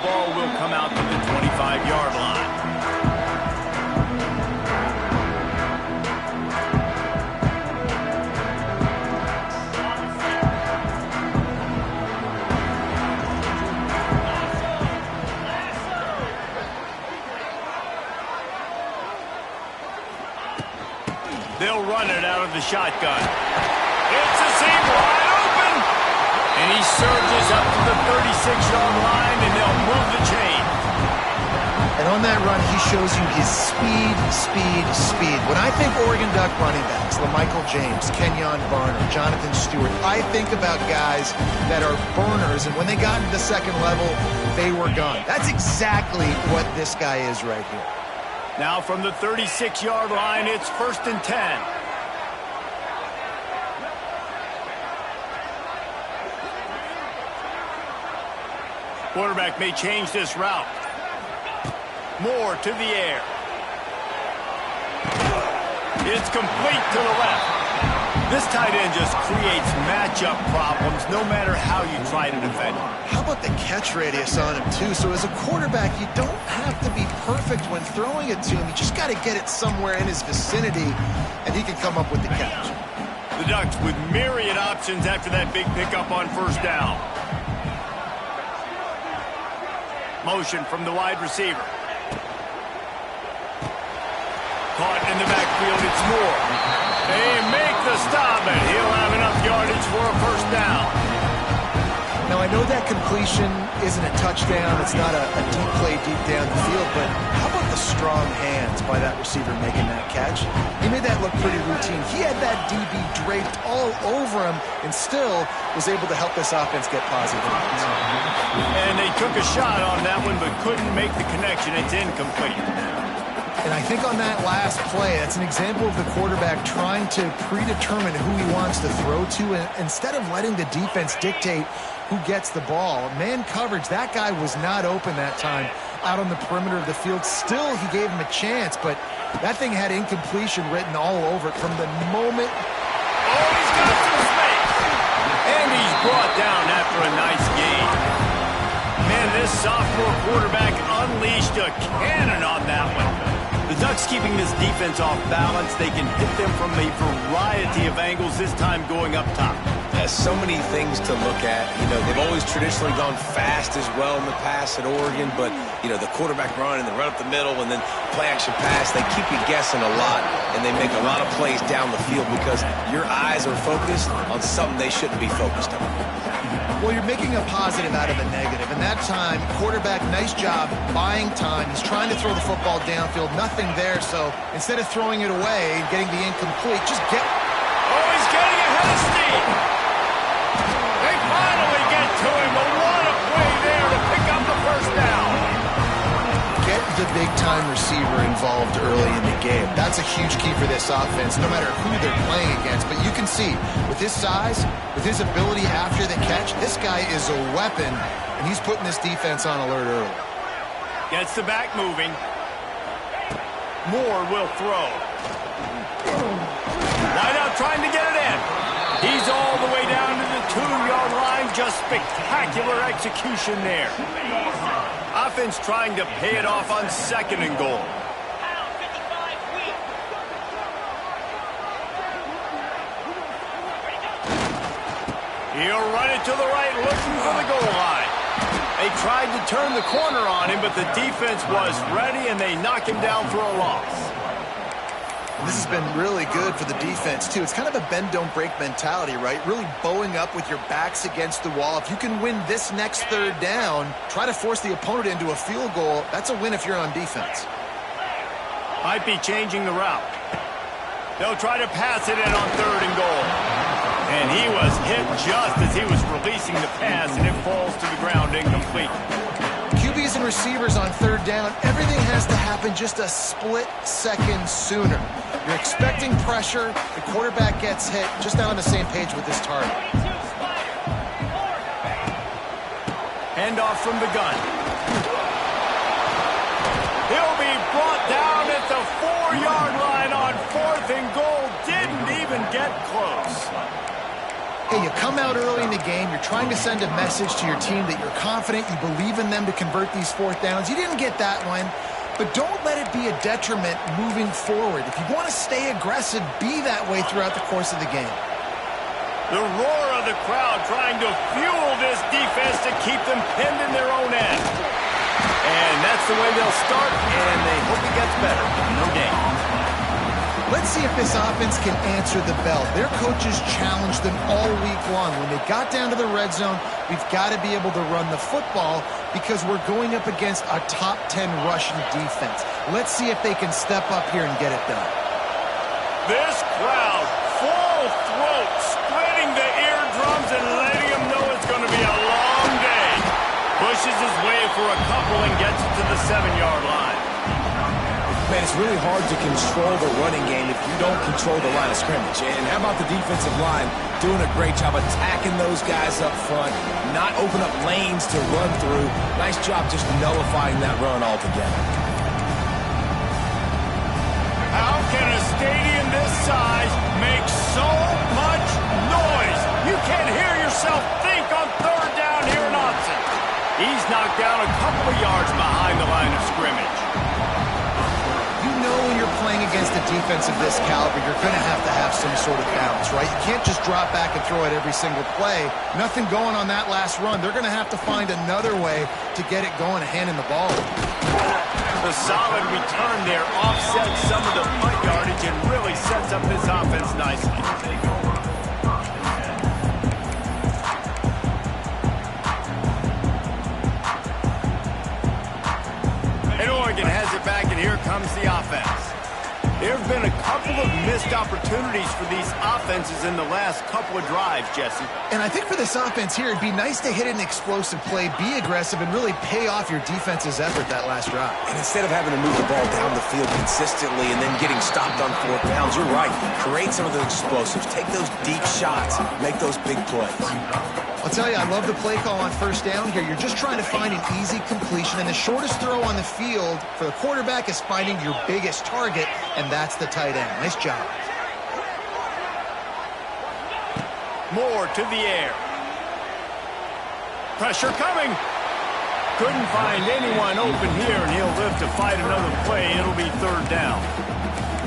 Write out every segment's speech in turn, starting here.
ball will come out to the 25-yard line. They'll run it out of the shotgun. It's a seam wide open. And he surges up to the 36-yard line, and they'll move the chain. And on that run, he shows you his speed, speed, speed. When I think Oregon Duck running backs, LaMichael James, Kenyon Barner, Jonathan Stewart, I think about guys that are burners, and when they got into the second level, they were gone. That's exactly what this guy is right here. Now from the 36-yard line, it's 1st and 10. Quarterback may change this route. Moore to the air. It's complete to the left. This tight end just creates matchup problems no matter how you try to defend him. How about the catch radius on him, too? So as a quarterback, you don't have to be perfect when throwing it to him. You just got to get it somewhere in his vicinity, and he can come up with the catch. The Ducks with myriad options after that big pickup on 1st down. Motion from the wide receiver. Caught in the backfield, it's Moore. They make the stop, and he'll have enough yardage for a 1st down. Now, I know that completion isn't a touchdown. It's not a deep play deep down the field, but how about the strong hands by that receiver making that catch? He made that look pretty routine. He had that DB draped all over him and still was able to help this offense get positive points. And they took a shot on that one, but couldn't make the connection. It's incomplete. And I think on that last play, that's an example of the quarterback trying to predetermine who he wants to throw to, and instead of letting the defense dictate who gets the ball. Man coverage, that guy was not open that time out on the perimeter of the field. Still, he gave him a chance, but that thing had incompletion written all over it from the moment. Oh, he's got some space. And he's brought down after a nice gain. Man, this sophomore quarterback unleashed a cannon on that one. The Ducks keeping this defense off balance. They can hit them from a variety of angles, this time going up top. Has so many things to look at. You know, they've always traditionally gone fast as well in the past at Oregon, but, you know, the quarterback run and the run up the middle and then play action pass, they keep you guessing a lot, and they make a lot of plays down the field because your eyes are focused on something they shouldn't be focused on. Well, you're making a positive out of a negative, and that time, quarterback, nice job buying time. He's trying to throw the football downfield, nothing there, so instead of throwing it away and getting the incomplete, just get... Oh, he's getting ahead of steam! They finally get to him, but what a play there to pick up the 1st down! Get the big-time receiver involved early in the game. That's a huge key for this offense, no matter who they're playing against. But you can see, with his size, with his ability after the catch, this guy is a weapon, and he's putting this defense on alert early. Gets the back moving. Moore will throw. Wide out trying to get it in. He's all the way down to the 2-yard line. Just spectacular execution there. Offense trying to pay it off on 2nd and goal. He'll run it to the right, looking for the goal line. They tried to turn the corner on him, but the defense was ready, and they knock him down for a loss. This has been really good for the defense, too. It's kind of a bend-don't-break mentality, right? Really bowing up with your backs against the wall. If you can win this next 3rd down, try to force the opponent into a field goal. That's a win if you're on defense. Might be changing the route. They'll try to pass it in on 3rd and goal. And he was hit just as he was releasing the pass, and it falls to the ground incomplete. QBs and receivers on 3rd down, everything has to happen just a split second sooner. You're expecting pressure, the quarterback gets hit, just not on the same page with this target. Handoff from the gun. He'll be brought down at the 4-yard line on 4th and goal. Didn't even get close. Hey, you come out early in the game, you're trying to send a message to your team that you're confident, you believe in them to convert these fourth downs. You didn't get that one, but don't let it be a detriment moving forward. If you want to stay aggressive, be that way throughout the course of the game. The roar of the crowd trying to fuel this defense to keep them pinned in their own end. And that's the way they'll start, and they hope it gets better. No game. Let's see if this offense can answer the bell. Their coaches challenged them all week long. When they got down to the red zone, we've got to be able to run the football because we're going up against a top 10 rushing defense. Let's see if they can step up here and get it done. This crowd, full throat, splitting the eardrums and letting them know it's going to be a long day. Pushes his way for a couple and gets it to the 7-yard line. Man, it's really hard to control the running game if you don't control the line of scrimmage. And how about the defensive line doing a great job attacking those guys up front, not open up lanes to run through. Nice job just nullifying that run altogether. How can a stadium this size make so much noise? You can't hear yourself think on third down here in Austin. He's knocked down a couple of yards behind the line of scrimmage. When you're playing against a defense of this caliber, you're going to have some sort of balance, right? You can't just drop back and throw it every single play. Nothing going on that last run. They're going to have to find another way to get it going, handing the ball. The solid return there offsets some of the punt yardage and really sets up this offense nicely. Oregon has it back, and here comes the offense. There have been a couple of missed opportunities for these offenses in the last couple of drives, Jesse. And I think for this offense here, it'd be nice to hit an explosive play, be aggressive, and really pay off your defense's effort that last drive. And instead of having to move the ball down the field consistently and then getting stopped on fourth downs, you're right. Create some of the explosives. Take those deep shots. Make those big plays. I'll tell you, I love the play call on first down here. You're just trying to find an easy completion, and the shortest throw on the field for the quarterback is finding your biggest target, and that's the tight end. Nice job. Moore to the air. Pressure coming. Couldn't find anyone open here, and he'll live to fight another play. It'll be third down.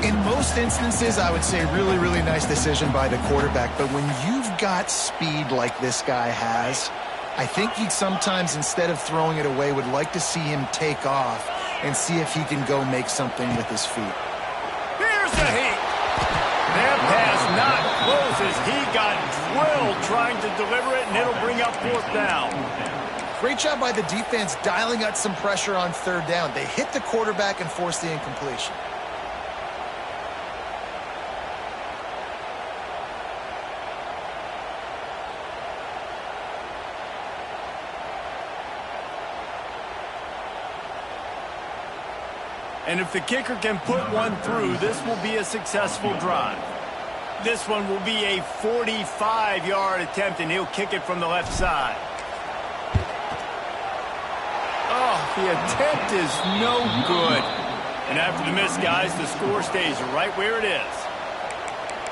In most instances, I would say really, really nice decision by the quarterback. But when you've got speed like this guy has, I think he sometimes, instead of throwing it away, would like to see him take off and see if he can go make something with his feet. Here's the heat. That pass not close as he got drilled trying to deliver it, and it'll bring up fourth down. Great job by the defense dialing out some pressure on third down. They hit the quarterback and forced the incompletion. And if the kicker can put one through, this will be a successful drive. This one will be a 45-yard attempt, and he'll kick it from the left side. Oh, the attempt is no good. And after the miss, guys, the score stays right where it is.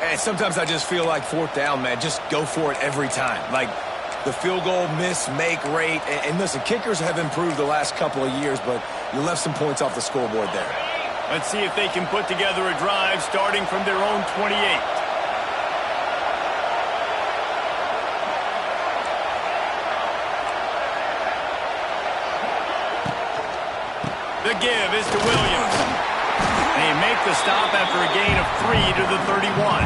And sometimes I just feel like fourth down, man. Just go for it every time. Like the field goal miss-make rate. And listen, kickers have improved the last couple of years, but you left some points off the scoreboard there. Let's see if they can put together a drive starting from their own 28. The give is to Williams. They make the stop after a gain of 3 to the 31.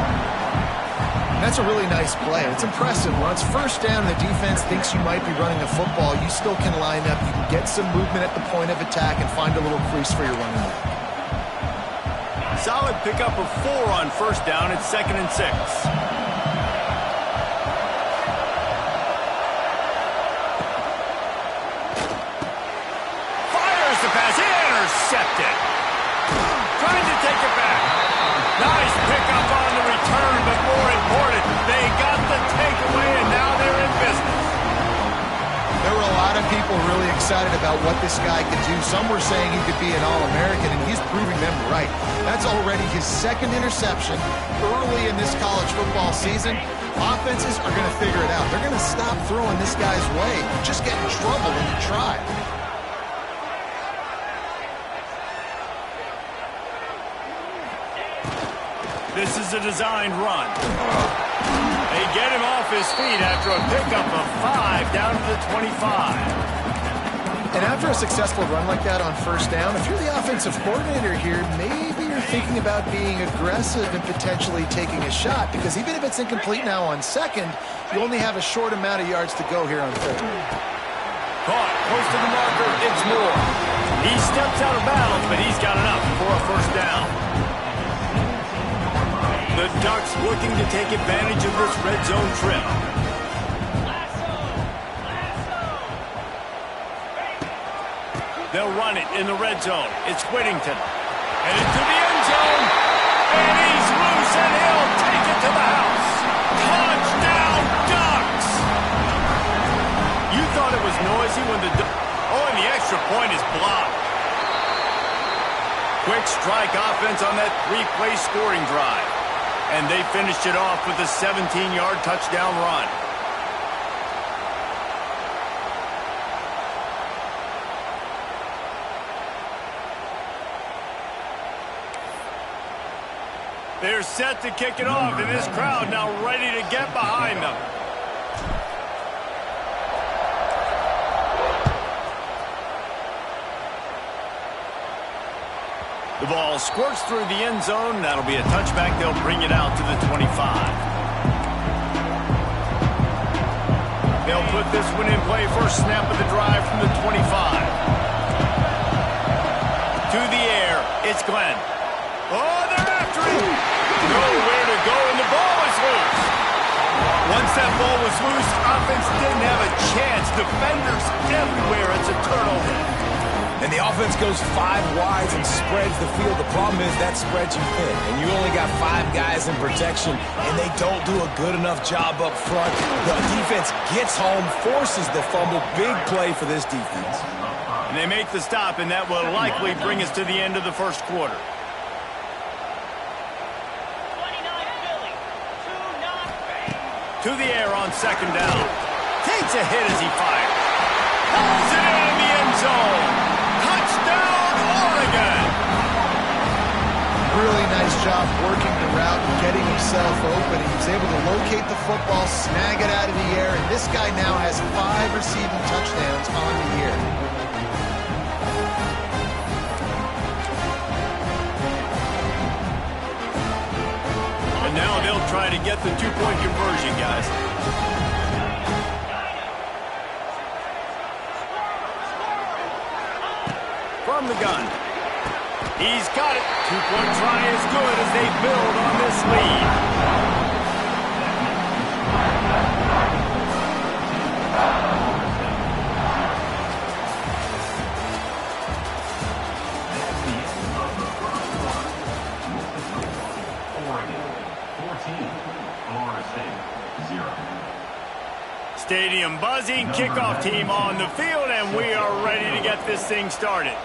That's a really nice play. It's impressive. When it's first down and the defense thinks you might be running the football, you still can line up. You can get some movement at the point of attack and find a little crease for your running back. Solid pickup of 4 on first down. It's 2nd and 6. Fires the pass. Intercepted. Trying to take it back. Nice pickup on the return, but more important, they got the takeaway, and now they're in business. There were a lot of people really excited about what this guy could do. Some were saying he could be an All-American, and he's proving them right. That's already his second interception early in this college football season. Offenses are going to figure it out. They're going to stop throwing this guy's way. You just get in trouble when you try. This is a designed run. They get him off his feet after a pickup of 5 down to the 25. And after a successful run like that on first down, if you're the offensive coordinator here, maybe you're thinking about being aggressive and potentially taking a shot, because even if it's incomplete now on second, you only have a short amount of yards to go here on third. Caught close to the marker, it's Moore. He steps out of bounds, but he's got enough for a first down. The Ducks looking to take advantage of this red zone trip. They'll run it in the red zone. It's Whittington. And into the end zone. And he's loose, and he'll take it to the house. Touchdown, Ducks! You thought it was noisy when the... Oh, and the extra point is blocked. Quick strike offense on that 3-play scoring drive. And they finished it off with a 17-yard touchdown run. They're set to kick it off, and this crowd now ready to get behind them. The ball squirts through the end zone. That'll be a touchback. They'll bring it out to the 25. They'll put this one in play. First snap of the drive from the 25. To the air. It's Glenn. Oh, they're after him. Nowhere to go, and the ball is loose. Once that ball was loose, offense didn't have a chance. Defenders everywhere. It's a turnover. And the offense goes 5 wides and spreads the field. The problem is that spreads you thin, and you only got 5 guys in protection, and they don't do a good enough job up front. The defense gets home, forces the fumble. Big play for this defense. And they make the stop, and that will likely bring us to the end of the first quarter. To the air on second down. Takes a hit as he fires. Pulls it in the end zone. Touchdown, Oregon! Really nice job working the route and getting himself open. He was able to locate the football, snag it out of the air, and this guy now has 5 receiving touchdowns on the year. And now they'll try to get the 2-point conversion, guys. From the gun. He's got it. 2-point try is good as they build on this lead. Stadium buzzing, kickoff team on the field, and we are ready to get this thing started.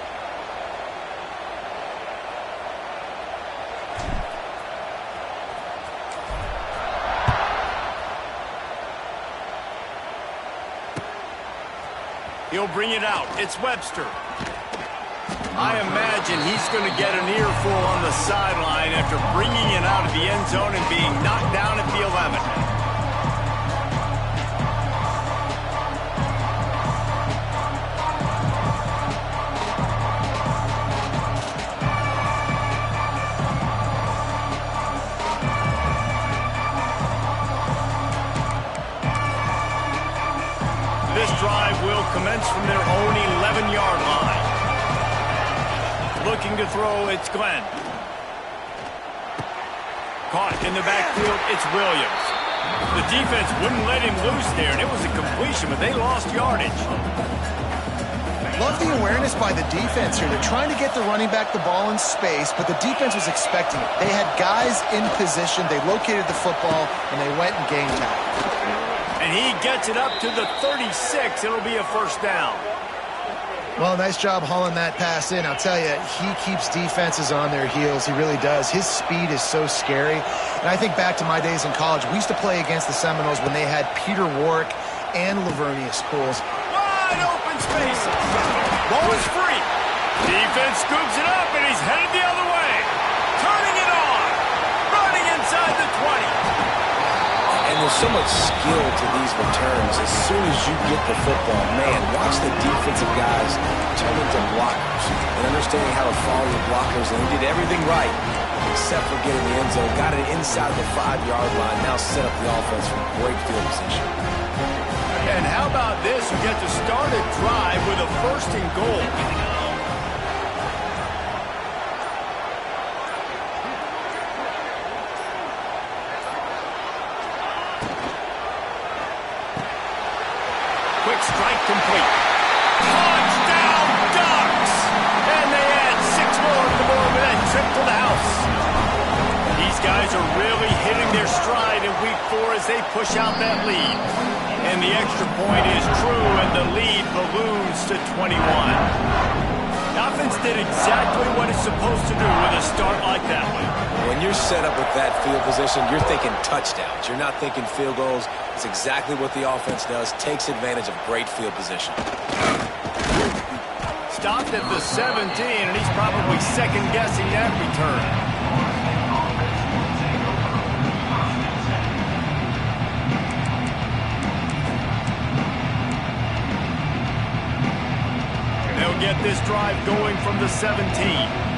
He'll bring it out. It's Webster. I imagine he's going to get an earful on the sideline after bringing it out of the end zone and being knocked down at the 11. This drive will commence from their own 11-yard line. Looking to throw, it's Glenn. Caught in the backfield, it's Williams. The defense wouldn't let him loose there, and it was a completion, but they lost yardage. Love the awareness by the defense here. They're trying to get the running back the ball in space, but the defense was expecting it. They had guys in position, they located the football, and they went and game time. And he gets it up to the 36. It'll be a first down. Well, nice job hauling that pass in. I'll tell you, he keeps defenses on their heels. He really does. His speed is so scary. And I think back to my days in college. We used to play against the Seminoles when they had Peter Warrick and Lavernius Schools. Wide open spaces. Ball is free. Defense scoops it up, and he's headed the other way. Turning it on. Running inside the 20. And there's so much skill to these returns. As soon as you get the football, man, watch the defensive guys turn into blockers and understanding how to follow your blockers. And he did everything right except for getting the end zone. Got it inside the 5-yard line. Now set up the offense from great field position. And how about this? You get to start a drive with a first and goal. Quick strike complete. Touchdown Ducks! And they add 6 more to the board with that trip to the house. These guys are really hitting their stride in week 4 as they push out that lead. And the extra point is true, and the lead balloons to 21. The offense did exactly what it's supposed to do with a start like that one. When you're set up with that field position, you're thinking touchdowns. You're not thinking field goals. It's exactly what the offense does. Takes advantage of great field position. Stopped at the 17, and he's probably second-guessing that return. They'll get this drive going from the 17.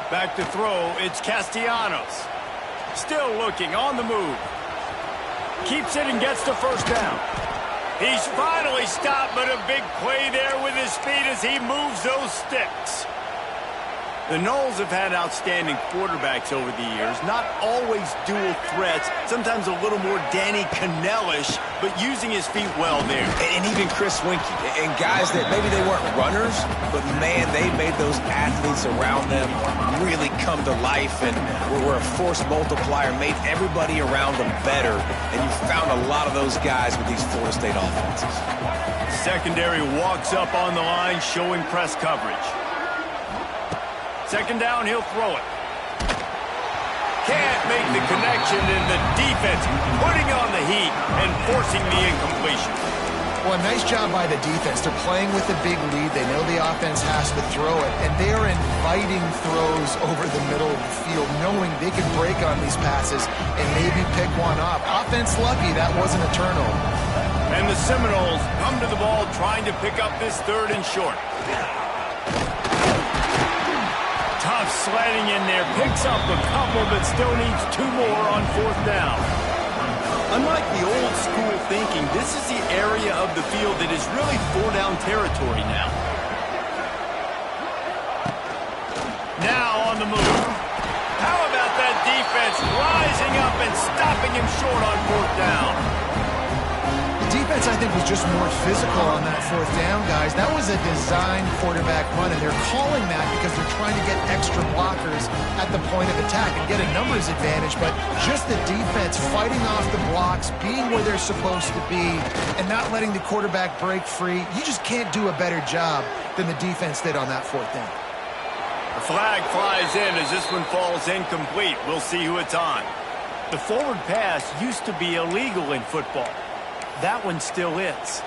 Back to throw, it's Castellanos. Still looking, on the move. Keeps it and gets the first down. He's finally stopped, but a big play there with his feet as he moves those sticks. The Noles have had outstanding quarterbacks over the years, not always dual threats, sometimes a little more Danny Cannell-ish, but using his feet well there. And even Chris Winkie, and guys that maybe they weren't runners, but man, they made those athletes around them really come to life and were a force multiplier, made everybody around them better, and you found a lot of those guys with these Florida State offenses. Secondary walks up on the line, showing press coverage. Second down, he'll throw it. Can't make the connection, and the defense putting on the heat and forcing the incompletion. Well, a nice job by the defense. They're playing with a big lead. They know the offense has to throw it, and they are inviting throws over the middle of the field, knowing they can break on these passes and maybe pick one off. Offense lucky, that wasn't a turnover. And the Seminoles come to the ball trying to pick up this third and short. Tough sledding in there, picks up a couple, but still needs 2 more on 4th down. Unlike the old school thinking, this is the area of the field that is really 4-down territory now. Now on the move. How about that defense rising up and stopping him short on 4th down? The defense, I think, was just more physical on that 4th down, guys. That was a designed quarterback run, and they're calling that because they're trying to get extra blockers at the point of attack and get a numbers advantage, but just the defense fighting off the blocks, being where they're supposed to be, and not letting the quarterback break free. You just can't do a better job than the defense did on that 4th down. The flag flies in as this one falls incomplete. We'll see who it's on. The forward pass used to be illegal in football. That one still is.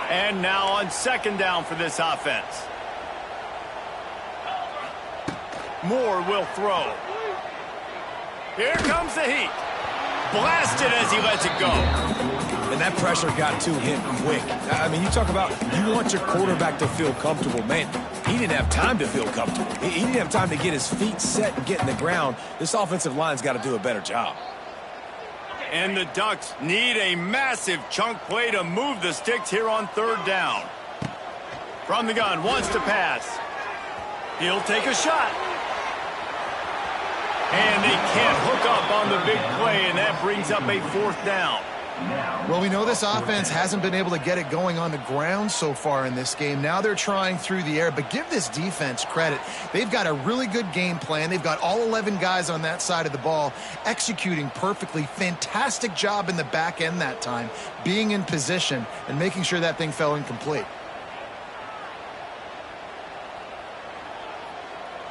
And now on 2nd down for this offense. Moore will throw. Here comes the heat. Blasted as he lets it go. And that pressure got to him quick. I mean, you talk about you want your quarterback to feel comfortable. Man, he didn't have time to feel comfortable. He didn't have time to get his feet set and get in the ground. This offensive line's got to do a better job. And the Ducks need a massive chunk play to move the sticks here on 3rd down. From the gun, wants to pass. He'll take a shot. And they can't hook up on the big play, and that brings up a 4th down. Well, we know this offense hasn't been able to get it going on the ground so far in this game. Now they're trying through the air, but give this defense credit. They've got a really good game plan. They've got all 11 guys on that side of the ball executing perfectly. Fantastic job in the back end that time, being in position and making sure that thing fell incomplete.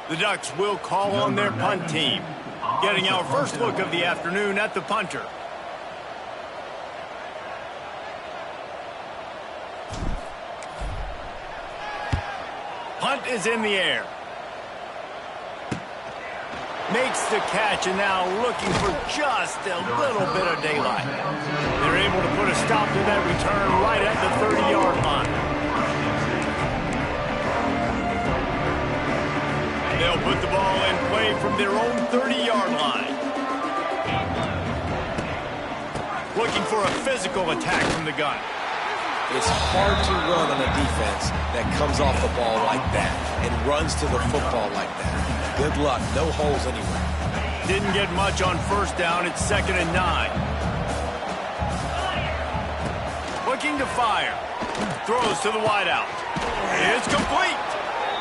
The Ducks will call on their punt team. Getting our first look of the afternoon at the punter. Punt is in the air. Makes the catch and now looking for just a little bit of daylight. They're able to put a stop to that return right at the 30-yard line. They'll put the ball in play from their own 30-yard line. Looking for a physical attack from the gun. It's hard to run on a defense that comes off the ball like that and runs to the football like that. Good luck. No holes anywhere. Didn't get much on first down. It's 2nd and 9. Looking to fire. Throws to the wideout. It's complete.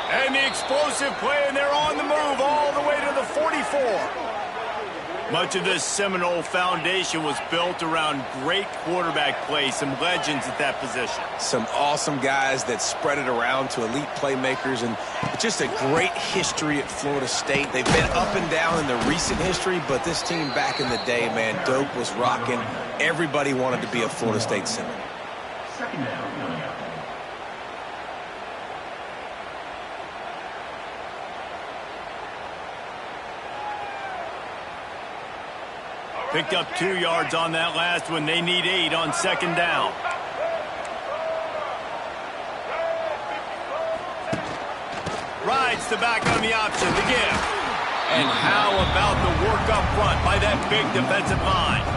And the explosive play, and they're on the move all the way to the 44. Much of this Seminole foundation was built around great quarterback play, some legends at that position. Some awesome guys that spread it around to elite playmakers, and just a great history at Florida State. They've been up and down in the recent history, but this team back in the day, man, Doak was rocking. Everybody wanted to be a Florida State Seminole. Second down. Picked up 2 yards on that last one. They need 8 on 2nd down. Rides the back on the option, the give. And how about the work up front by that big defensive line?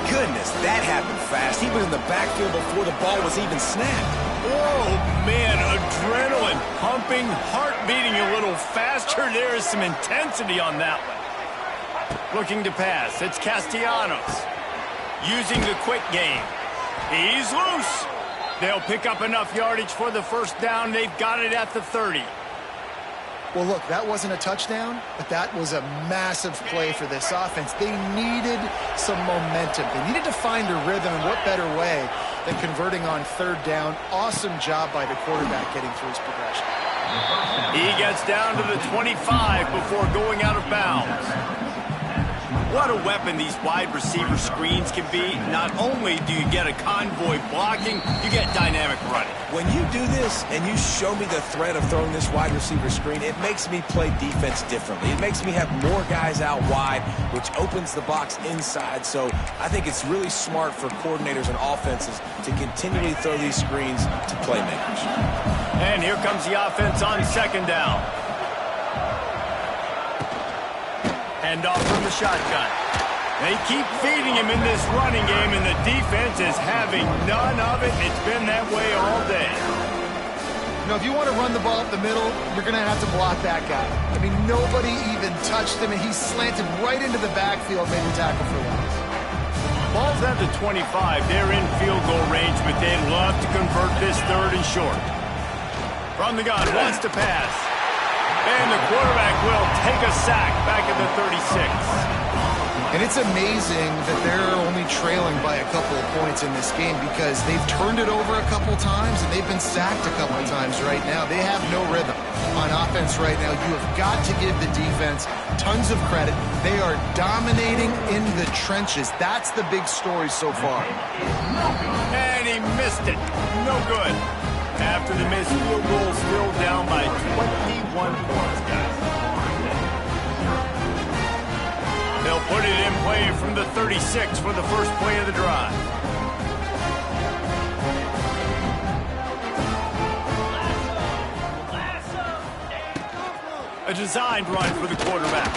Goodness, that happened fast. He was in the backfield before the ball was even snapped. Oh, man, adrenaline pumping, heart beating a little faster. There is some intensity on that one. Looking to pass. It's Castellanos. Using the quick game. He's loose. They'll pick up enough yardage for the first down. They've got it at the 30. Well, look, that wasn't a touchdown, but that was a massive play for this offense. They needed some momentum. They needed to find a rhythm, and what better way than converting on 3rd down. Awesome job by the quarterback getting through his progression. He gets down to the 25 before going out of bounds. What a weapon these wide receiver screens can be. Not only do you get a convoy blocking, you get dynamic running. When you do this and you show me the threat of throwing this wide receiver screen, it makes me play defense differently. It makes me have more guys out wide, which opens the box inside. So I think it's really smart for coordinators and offenses to continually throw these screens to playmakers. And here comes the offense on 2nd down. Hand off from the shotgun. They keep feeding him in this running game, and the defense is having none of it. It's been that way all day. You know, if you want to run the ball up the middle, you're going to have to block that guy. I mean, nobody even touched him, and he slanted right into the backfield, made a tackle for loss. Ball's at the 25. They're in field goal range, but they'd love to convert this 3rd and short. From the gun, wants to pass. And the quarterback will take a sack back at the 36. And it's amazing that they're only trailing by a couple of points in this game because they've turned it over a couple times and they've been sacked a couple of times right now. They have no rhythm on offense right now. You have got to give the defense tons of credit. They are dominating in the trenches. That's the big story so far. And he missed it. No good. After the missed field goal, still down by 21 points, guys. They'll put it in play from the 36 for the first play of the drive. A designed run for the quarterback.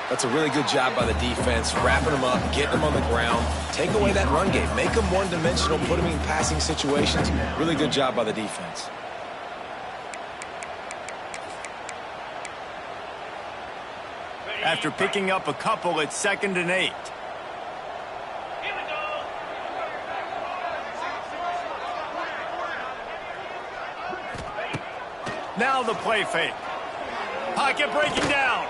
That's a really good job by the defense, wrapping them up, getting them on the ground, take away that run game, make them one-dimensional, put them in passing situations. Really good job by the defense. After picking up a couple, it's 2nd and 8. Now the play fake. Pocket breaking down.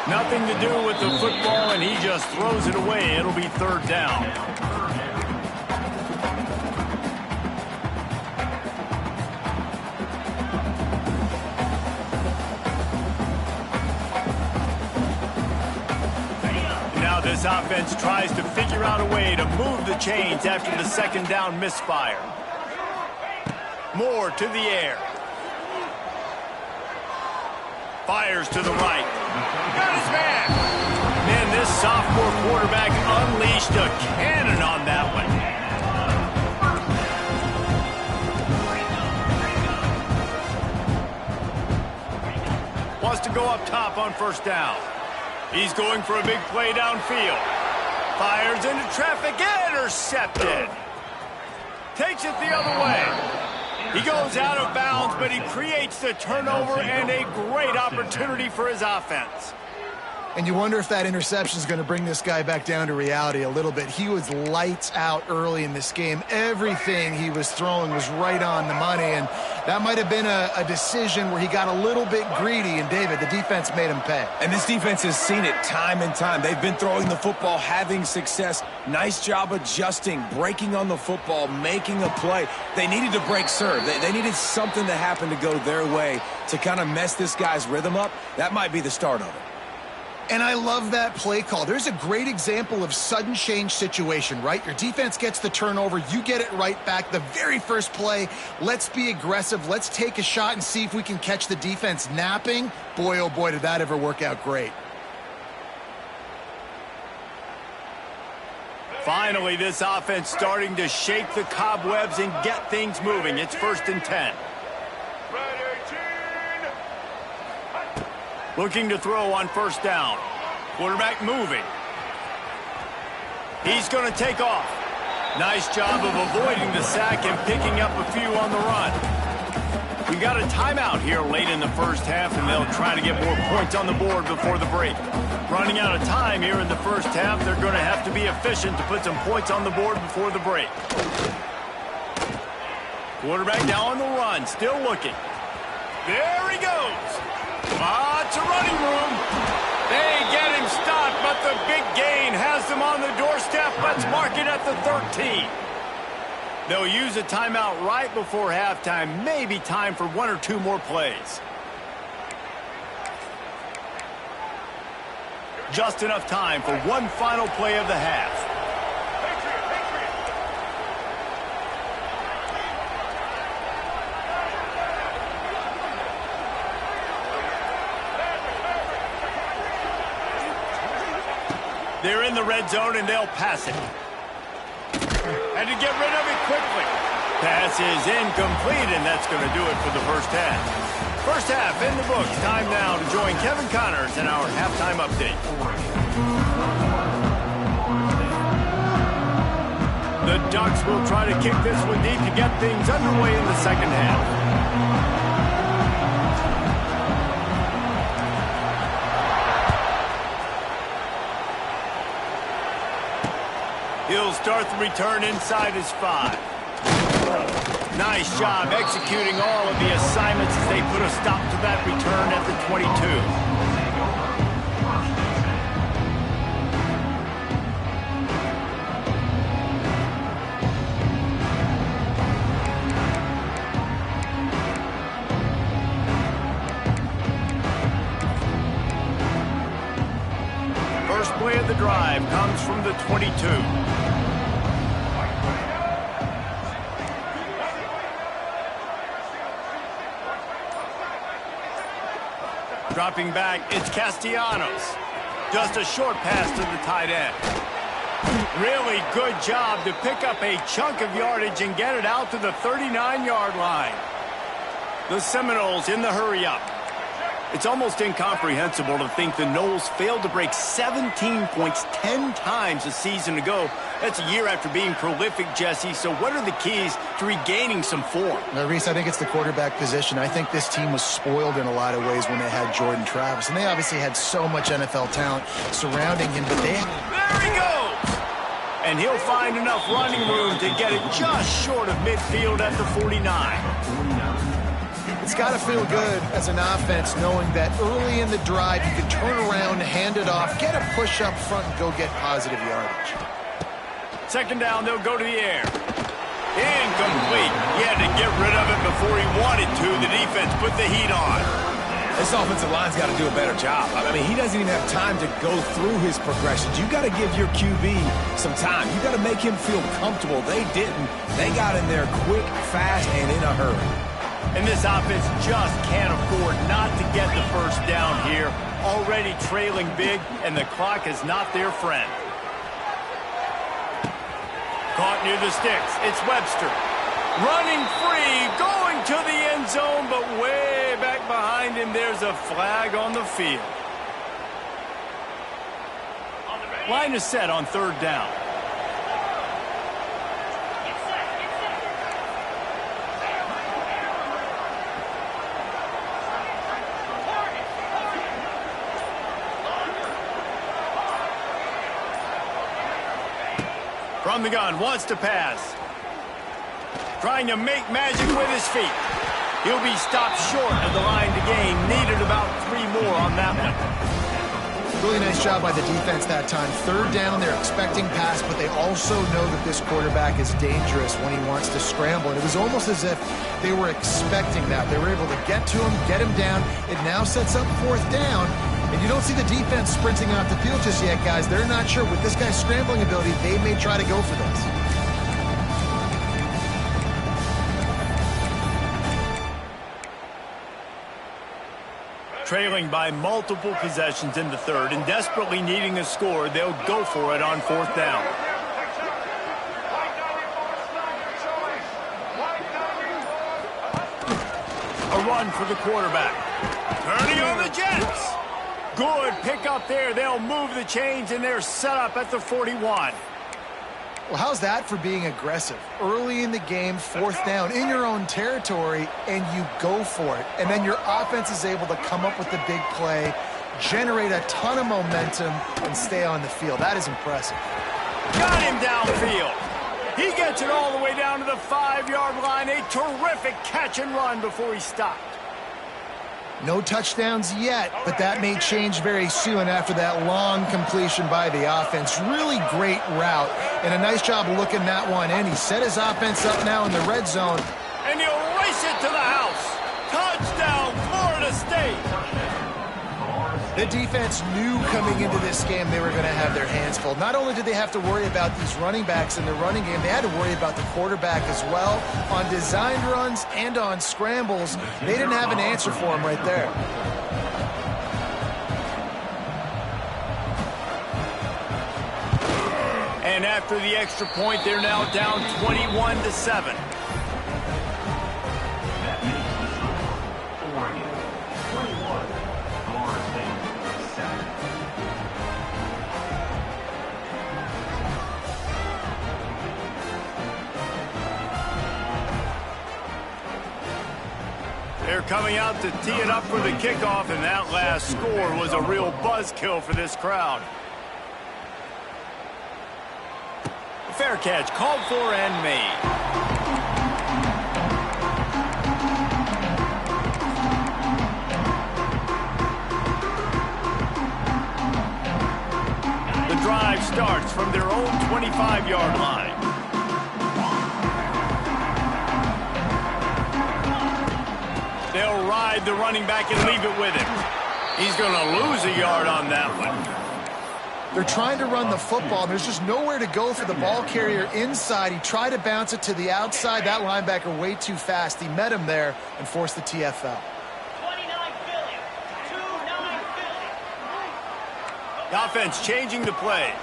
Nothing to do with the football, and he just throws it away. It'll be third down. Now this offense tries to figure out a way to move the chains after the second down misfire. Moore to the air. Fires to the right. Got his man. Man, this sophomore quarterback unleashed a cannon on that one. Wants to go up top on first down. He's going for a big play downfield. Fires into traffic. Intercepted. Takes it the other way. He goes out of bounds, but he creates the turnover and a great opportunity for his offense. And you wonder if that interception is going to bring this guy back down to reality a little bit. He was lights out early in this game. Everything he was throwing was right on the money, and that might have been a decision where he got a little bit greedy, and David, the defense made him pay. And this defense has seen it time and time. They've been throwing the football, having success. Nice job adjusting, breaking on the football, making a play. They needed to break serve. They needed something to happen to go their way to kind of mess this guy's rhythm up. That might be the start of it. And I love that play call. There's a great example of sudden change situation, right? Your defense gets the turnover. You get it right back. The very first play, let's be aggressive. Let's take a shot and see if we can catch the defense napping. Boy, oh boy, did that ever work out great. Finally, this offense starting to shake the cobwebs and get things moving. It's 1st and 10. Looking to throw on first down. Quarterback moving. He's going to take off. Nice job of avoiding the sack and picking up a few on the run. We got a timeout here late in the first half, and they'll try to get more points on the board before the break. Running out of time here in the first half, they're going to have to be efficient to put some points on the board before the break. Quarterback now on the run, still looking. There he goes. It's a running room. They get him stopped, but the big gain has them on the doorstep. Let's mark it at the 13. They'll use a timeout right before halftime. Maybe time for one or two more plays. Just enough time for one final play of the half. They're in the red zone, and they'll pass it. And to get rid of it quickly. Pass is incomplete, and that's going to do it for the first half. First half in the books. Time now to join Kevin Connors in our halftime update. The Ducks will try to kick this one deep to get things underway in the second half. He'll start the return inside his 5. Nice job executing all of the assignments as they put a stop to that return at the 22. First play of the drive comes from the 22. Dropping back, it's Castellanos. Just a short pass to the tight end. Really good job to pick up a chunk of yardage and get it out to the 39-yard line. The Seminoles in the hurry-up. It's almost incomprehensible to think the Noles failed to break 17 points 10 times a season ago. That's a year after being prolific, Jesse. So what are the keys to regaining some form? Now, Reese, I think it's the quarterback position. I think this team was spoiled in a lot of ways when they had Jordan Travis. And they obviously had so much NFL talent surrounding him. But there he goes! And he'll find enough running room to get it just short of midfield at the 49. It's got to feel good as an offense knowing that early in the drive you can turn around, hand it off, get a push up front, and go get positive yardage. Second down, they'll go to the air. Incomplete. He had to get rid of it before he wanted to. The defense put the heat on. This offensive line's got to do a better job. I mean, he doesn't even have time to go through his progressions. You got to give your QB some time. You got to make him feel comfortable. They didn't. They got in there quick, fast, and in a hurry. And this offense just can't afford not to get the first down here. Already trailing big, and the clock is not their friend. Caught near the sticks. It's Webster. Running free, going to the end zone, but way back behind him, there's a flag on the field. Line is set on third down. From the gun, wants to pass. Trying to make magic with his feet. He'll be stopped short of the line to gain. Needed about 3 more on that one. Really nice job by the defense that time. Third down, they're expecting pass, but they also know that this quarterback is dangerous when he wants to scramble. And it was almost as if they were expecting that. They were able to get to him, get him down. It now sets up fourth down. And you don't see the defense sprinting off the field just yet, guys. They're not sure. With this guy's scrambling ability, they may try to go for this. Trailing by multiple possessions in the third and desperately needing a score, they'll go for it on fourth down. A run for the quarterback. Turning on the Jets. Good pick up there. They'll move the chains, and they're set up at the 41. Well, how's that for being aggressive? Early in the game, fourth down, in your own territory, and you go for it. And then your offense is able to come up with the big play, generate a ton of momentum, and stay on the field. That is impressive. Got him downfield. He gets it all the way down to the 5-yard line. A terrific catch and run before he stopped. No touchdowns yet, but that may change very soon after that long completion by the offense. Really great route, and a nice job of looking that one in. He set his offense up now in the red zone. And he'll race it to the house. Touchdown, Florida State. The defense knew coming into this game they were going to have their hands full. Not only did they have to worry about these running backs in the running game, they had to worry about the quarterback as well. On designed runs and on scrambles, they didn't have an answer for him right there. And after the extra point, they're now down 21-7. They're coming out to tee it up for the kickoff, and that last score was a real buzzkill for this crowd. Fair catch called for and made. The drive starts from their own 25-yard line. They'll ride the running back and leave it with him. He's going to lose a yard on that one. They're trying to run the football. There's just nowhere to go for the ball carrier inside. He tried to bounce it to the outside. That linebacker way too fast. He met him there and forced the TFL. The offense changing the play.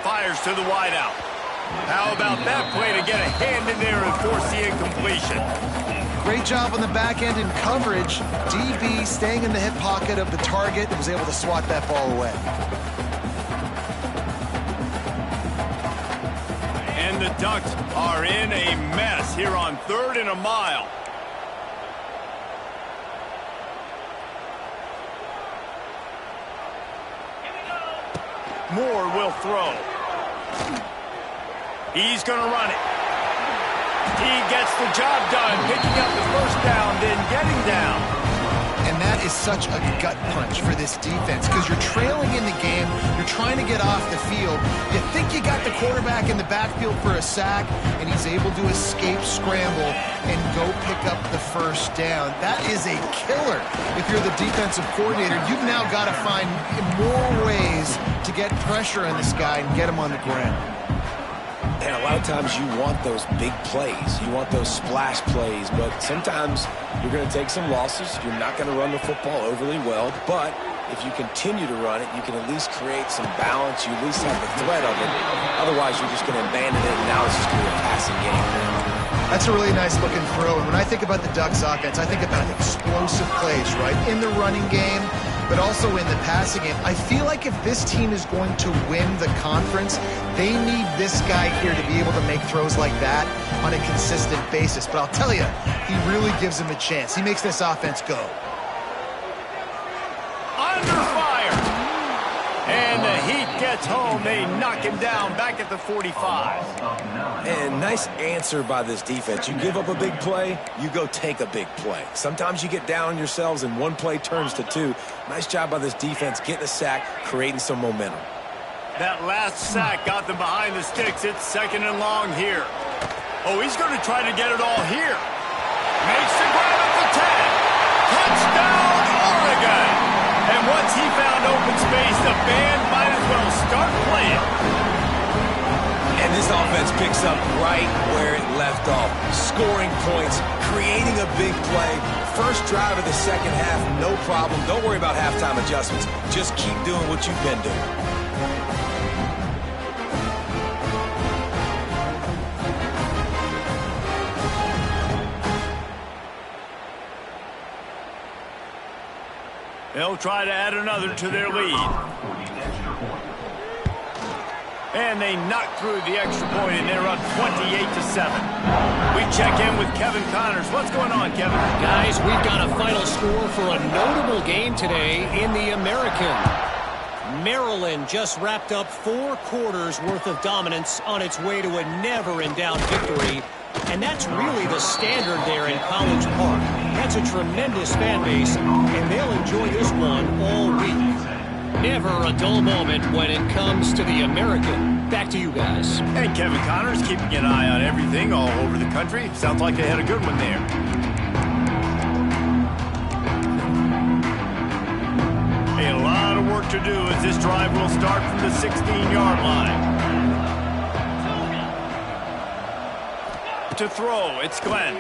Fires to the wideout. How about that play to get a hand in there and force the incompletion? Great job on the back end in coverage. DB staying in the hip pocket of the target and was able to swat that ball away. And the Ducks are in a mess here on 3rd and a mile. Moore will throw. He's going to run it. He gets the job done, picking up the first down, then getting down. And that is such a gut punch for this defense because you're trailing in the game. You're trying to get off the field. You think you got the quarterback in the backfield for a sack, and he's able to escape scramble and go pick up the first down. That is a killer if you're the defensive coordinator. You've now got to find more ways to get pressure on this guy and get him on the ground. And a lot of times you want those big plays. You want those splash plays, but sometimes you're going to take some losses. You're not going to run the football overly well, but if you continue to run it, you can at least create some balance. You at least have the threat of it. Otherwise, you're just going to abandon it, and now it's just going to be a passing game. That's a really nice looking throw. And when I think about the Ducks offense, I think about explosive plays, right? In the running game, but also in the passing game. I feel like if this team is going to win the conference, they need this guy here to be able to make throws like that on a consistent basis. But I'll tell you, he really gives him a chance. He makes this offense go. Under fire. And the Heat gets home. They knock him down back at the 45. And nice answer by this defense. You give up a big play, you go take a big play. Sometimes you get down on yourselves and one play turns to two. Nice job by this defense getting a sack, creating some momentum. That last sack got them behind the sticks. It's 2nd and long here. Oh, he's going to try to get it all here. Makes the grab at the 10. Touchdown, Oregon. And once he found open space, the band might as well start playing. And this offense picks up right where it left off. Scoring points, creating a big play. First drive of the second half, no problem. Don't worry about halftime adjustments. Just keep doing what you've been doing. They'll try to add another to their lead. And they knock through the extra point, and they're up 28-7. We check in with Kevin Connors. What's going on, Kevin? Guys, we've got a final score for a notable game today in the American. Maryland just wrapped up 4 quarters worth of dominance on its way to a never-in-doubt victory. And that's really the standard there in College Park. That's a tremendous fan base, and they'll enjoy this one all week. Never a dull moment when it comes to the American. Back to you guys. And Kevin Connors keeping an eye on everything all over the country. Sounds like they had a good one there. A lot of work to do as this drive will start from the 16-yard line. To throw, it's Glenn.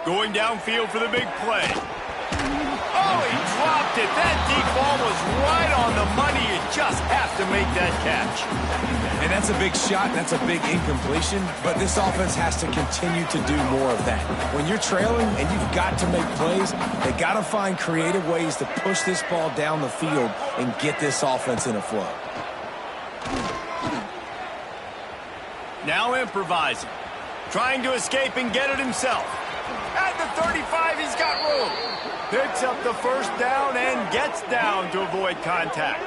Going downfield for the big play. Oh, he dropped it. That deep ball was right on the money. You just have to make that catch. And that's a big shot, that's a big incompletion, but this offense has to continue to do more of that. When you're trailing and you've got to make plays, they got to find creative ways to push this ball down the field and get this offense in a flow. Now improvising. Trying to escape and get it himself. At the 35, he's got room. Picks up the first down and gets down to avoid contact.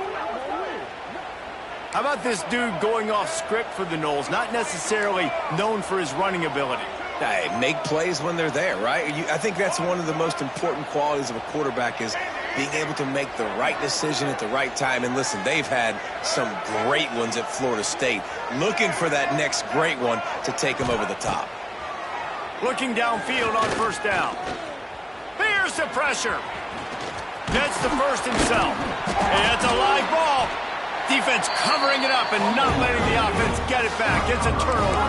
How about this dude going off script for the Noles? Not necessarily known for his running ability. Hey, make plays when they're there, right? I think that's one of the most important qualities of a quarterback is being able to make the right decision at the right time. And listen, they've had some great ones at Florida State. Looking for that next great one to take them over the top. Looking downfield on first down. Here's the pressure. Gets the first himself. And it's a live ball. Defense covering it up and not letting the offense get it back. It's a turnover.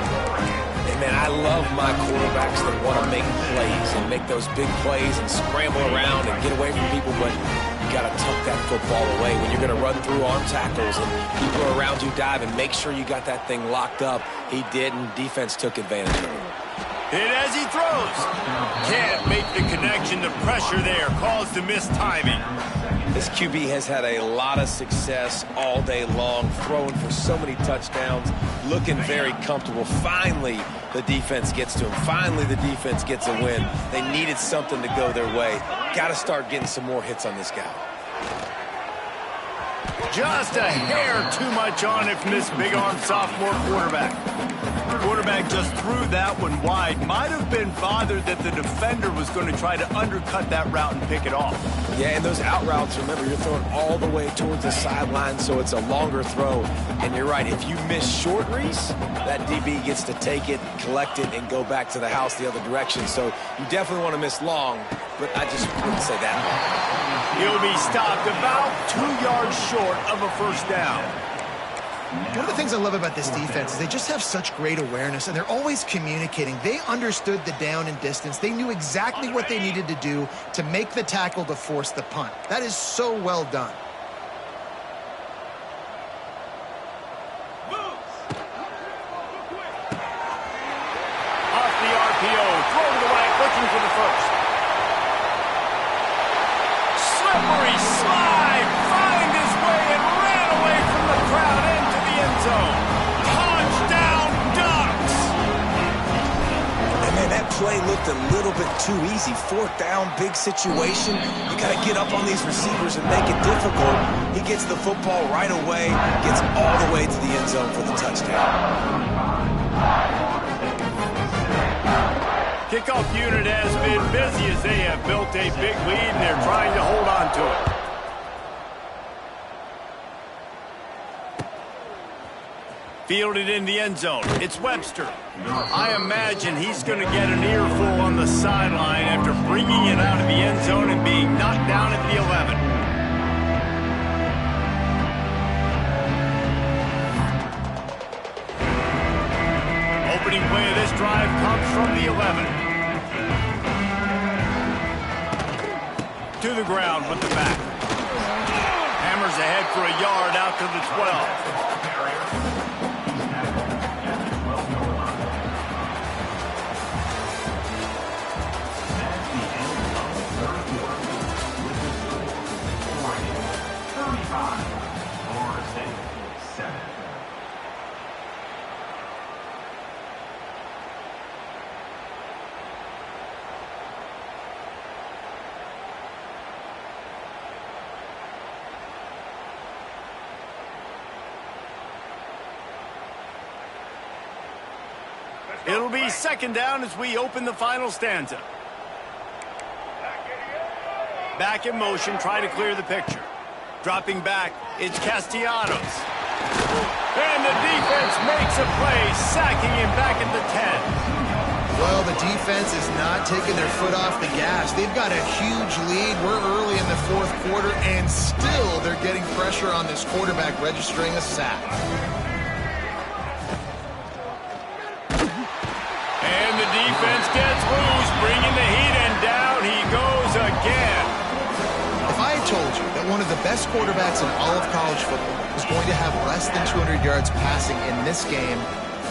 Hey, man, I love my quarterbacks that want to make plays and make those big plays and scramble around and get away from people, but you got to tuck that football away. When you're going to run through arm tackles and people are around you dive and make sure you got that thing locked up. He did, and defense took advantage of it. Hit as he throws. Can't make the connection. The pressure there caused the missed timing. This QB has had a lot of success all day long, throwing for so many touchdowns, looking very comfortable. Finally, the defense gets to him. Finally, the defense gets a win. They needed something to go their way. Got to start getting some more hits on this guy. Just a hair too much on it from this big-arm sophomore quarterback. Quarterback just threw that one wide. Might have been bothered that the defender was going to try to undercut that route and pick it off. Yeah, and those out routes, remember, you're throwing all the way towards the sideline, so it's a longer throw. And you're right, if you miss short, Reese, that DB gets to take it, collect it, and go back to the house the other direction. So you definitely want to miss long, but I just wouldn't say that long. He'll be stopped about 2 yards short of a first down. One of the things I love about this defense is they just have such great awareness, and they're always communicating. They understood the down and distance. They knew exactly what they needed to do to make the tackle to force the punt. That is so well done. Off the RPO, throw to the right, looking for the first. Slippery slide, find his way and ran away from the crowd into the end zone. Touchdown, Ducks! And man, that play looked a little bit too easy. Fourth down, big situation. You got to get up on these receivers and make it difficult. He gets the football right away, gets all the way to the end zone for the touchdown. Kickoff unit has been busy as they have built a big lead and they're trying to hold on to it. Fielded in the end zone. It's Webster. I imagine he's going to get an earful on the sideline after bringing it out of the end zone and being knocked down at the 11. Opening play of this drive comes from the 11. To the ground with the back. Hammers ahead for a yard out to the 12. It'll be second down as we open the final stanza. Back in motion, try to clear the picture. Dropping back, it's Castellanos. And the defense makes a play, sacking him back at the 10. Well, the defense is not taking their foot off the gas. They've got a huge lead. We're early in the fourth quarter, and still they're getting pressure on this quarterback, registering a sack. And the defense gets loose, bringing the heat, and down he goes again. If I had told you that one of the best quarterbacks in all of college football was going to have less than 200 yards passing in this game,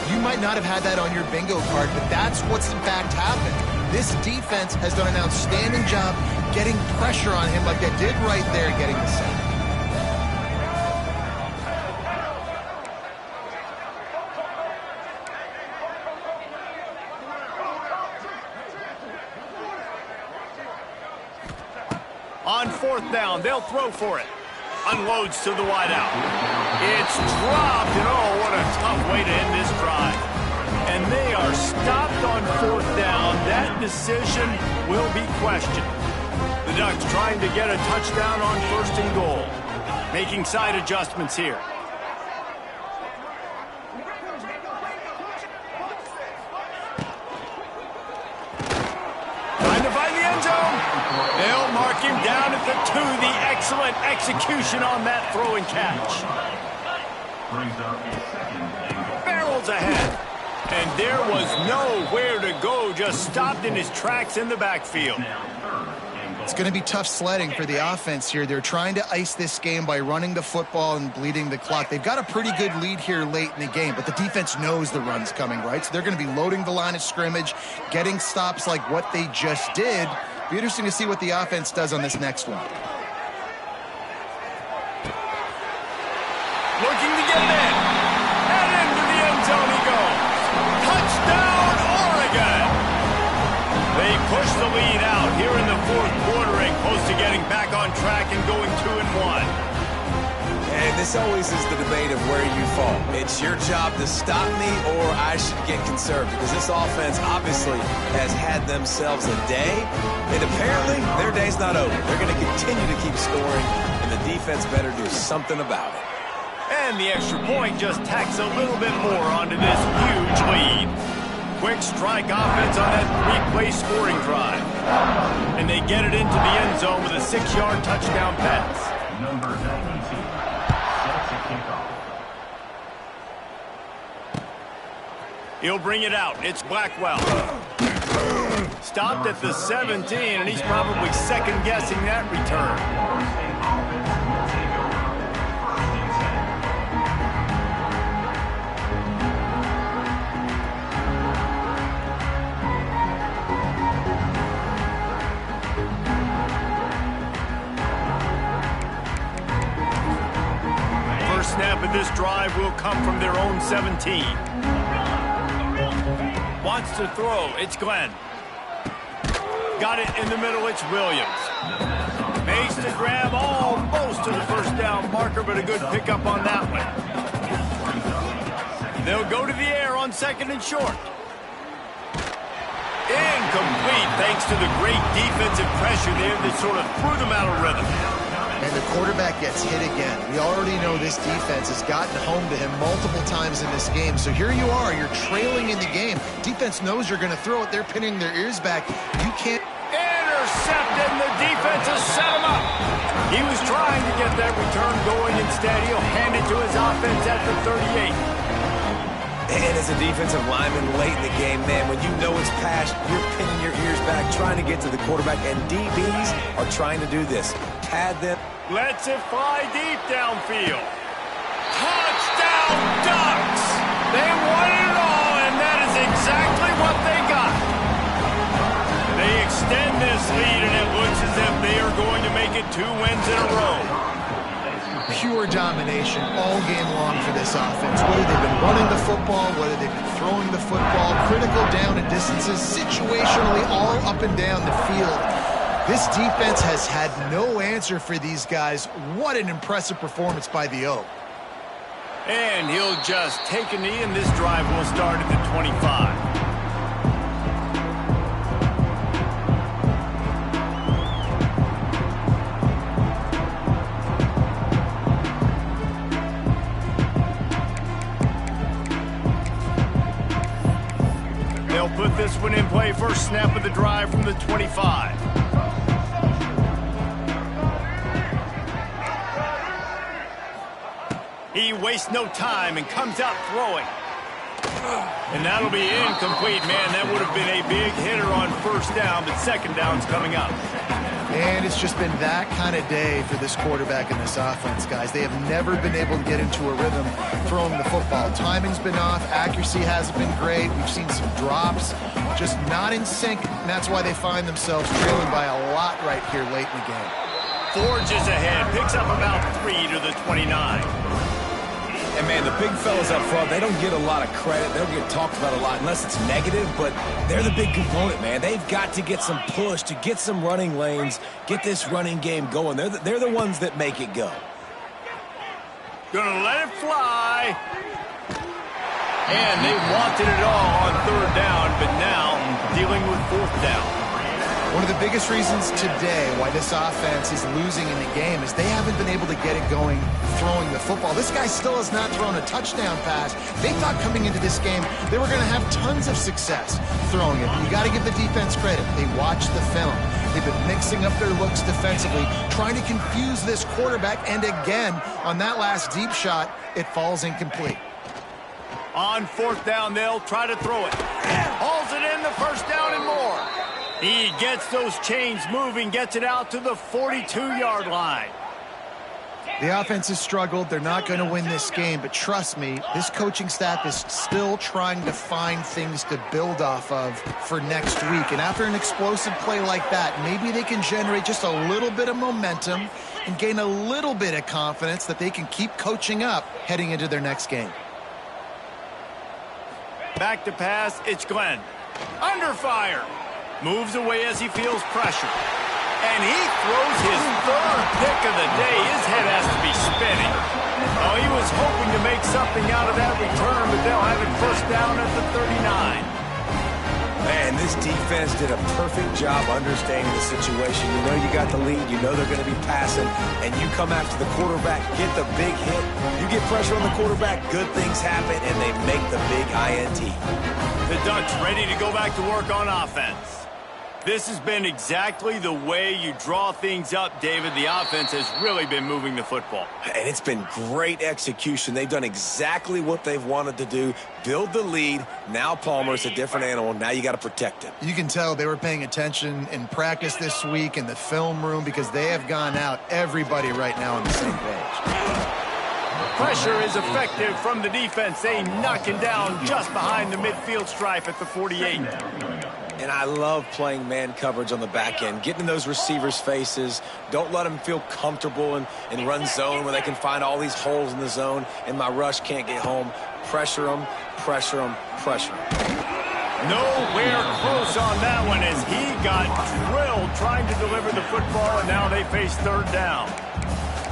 you might not have had that on your bingo card, but that's what's in fact happened. This defense has done an outstanding job getting pressure on him like they did right there, getting the sack. On fourth down, they'll throw for it. Unloads to the wideout. It's dropped, and oh, what a tough way to end this drive. And they are stopped on fourth down. That decision will be questioned. The Ducks trying to get a touchdown on first and goal. Making side adjustments here. Trying to find the end zone. They'll mark him down at the 2. The excellent execution on that throw and catch. Barrels ahead. And there was nowhere to go, just stopped in his tracks in the backfield. It's going to be tough sledding for the offense here. They're trying to ice this game by running the football and bleeding the clock. They've got a pretty good lead here late in the game, but the defense knows the run's coming, right? So they're going to be loading the line of scrimmage, getting stops like what they just did. Be interesting to see what the offense does on this next one. Looking to get it in. And into the end zone he goes. Touchdown, Oregon! They push the lead out here in the fourth quarter and close to getting back on track and going 2-1. And this always is the debate of where you fall. It's your job to stop me or I should get conserved, because this offense obviously has had themselves a day, and apparently their day's not over. They're going to continue to keep scoring, and the defense better do something about it. And the extra point just tacks a little bit more onto this huge lead. Quick strike offense on that three-play scoring drive. And they get it into the end zone with a 6-yard touchdown pass. Number 92 sets a kickoff. He'll bring it out. It's Blackwell. Stopped at the 17, and he's probably second-guessing that return. Snap of this drive will come from their own 17. Wants to throw. It's Glenn. Got it in the middle. It's Williams. Makes the grab almost to the first down marker, but a good pickup on that one. They'll go to the air on 2nd and short. Incomplete, thanks to the great defensive pressure there that sort of threw them out of rhythm. And the quarterback gets hit again. We already know this defense has gotten home to him multiple times in this game. So here you are, you're trailing in the game. Defense knows you're going to throw it. They're pinning their ears back. You can't. Intercepted, and the defense has set him up. He was trying to get that return going. Instead, he'll hand it to his offense at the 38. And as a defensive lineman late in the game, man, when you know it's past, you're pinning your ears back, trying to get to the quarterback, and DBs are trying to do this. Pad them. Lets it fly deep downfield. Touchdown Ducks! They won it all, and that is exactly what they got. They extend this lead, and it looks as if they are going to make it 2 wins in a row. Pure domination all game long for this offense. Whether they've been running the football, whether they've been throwing the football, critical down and distances, situationally all up and down the field. This defense has had no answer for these guys. What an impressive performance by the O. And he'll just take a knee, and this drive will start at the 25. They'll put this one in play. First snap of the drive from the 25. He wastes no time and comes out throwing. And that'll be incomplete. Man, that would have been a big hitter on first down, but second down's coming up. And it's just been that kind of day for this quarterback and this offense, guys. They have never been able to get into a rhythm throwing the football. Timing's been off. Accuracy hasn't been great. We've seen some drops, just not in sync, and that's why they find themselves trailing by a lot right here late in the game. Forges ahead, picks up about 3 to the 29. And, man, the big fellas up front, they don't get a lot of credit. They don't get talked about a lot unless it's negative, but they're the big component, man. They've got to get some push to get some running lanes, get this running game going. They're the ones that make it go. Gonna let it fly. And they wanted it all on 3rd down, but now dealing with 4th down. One of the biggest reasons today why this offense is losing in the game is they haven't been able to get it going throwing the football. This guy still has not thrown a touchdown pass. They thought coming into this game they were going to have tons of success throwing it. You got to give the defense credit. They watched the film. They've been mixing up their looks defensively, trying to confuse this quarterback, and again, on that last deep shot, it falls incomplete. On 4th down, they'll try to throw it. Hauls it in, the first down and more. He gets those chains moving, gets it out to the 42-yard line. The offense has struggled. They're not going to win this game, but trust me, this coaching staff is still trying to find things to build off of for next week. And after an explosive play like that, maybe they can generate just a little bit of momentum and gain a little bit of confidence that they can keep coaching up heading into their next game. Back to pass, it's Glenn. Under fire. Moves away as he feels pressure. And he throws his third pick of the day. His head has to be spinning. Oh, he was hoping to make something out of that return, but they'll have it first down at the 39. Man, this defense did a perfect job understanding the situation. You know you got the lead. You know they're going to be passing. And you come after the quarterback, get the big hit. You get pressure on the quarterback, good things happen, and they make the big INT. The Ducks ready to go back to work on offense. This has been exactly the way you draw things up, David. The offense has really been moving the football. And it's been great execution. They've done exactly what they've wanted to do. Build the lead. Now Palmer's a different animal. Now you got to protect him. You can tell they were paying attention in practice this week in the film room because they have gone out, everybody right now on the same page. Pressure is effective from the defense. They knock him down just behind the midfield stripe at the 48. And I love playing man coverage on the back end, getting in those receivers' faces. Don't let them feel comfortable in run zone where they can find all these holes in the zone and my rush can't get home. Pressure them, pressure them, pressure them. Nowhere close on that one as he got drilled trying to deliver the football, and now they face third down.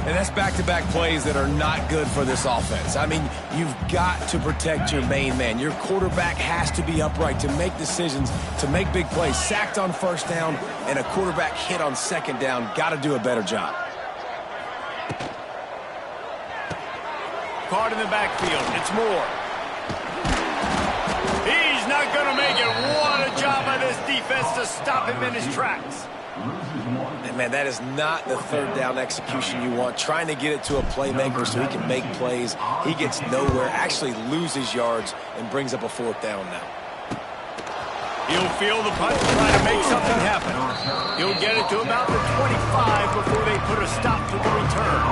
And that's back-to-back plays that are not good for this offense. I mean, you've got to protect your main man. Your quarterback has to be upright to make decisions, to make big plays. Sacked on first down and a quarterback hit on second down. Got to do a better job. Caught in the backfield. It's Moore. He's not going to make it. What a job by this defense to stop him in his tracks. And, man, that is not the third down execution you want. Trying to get it to a playmaker so he can make plays. He gets nowhere, actually loses yards, and brings up a fourth down now. He'll feel the punch, try to make something happen. He'll get it to about the 25 before they put a stop to the return.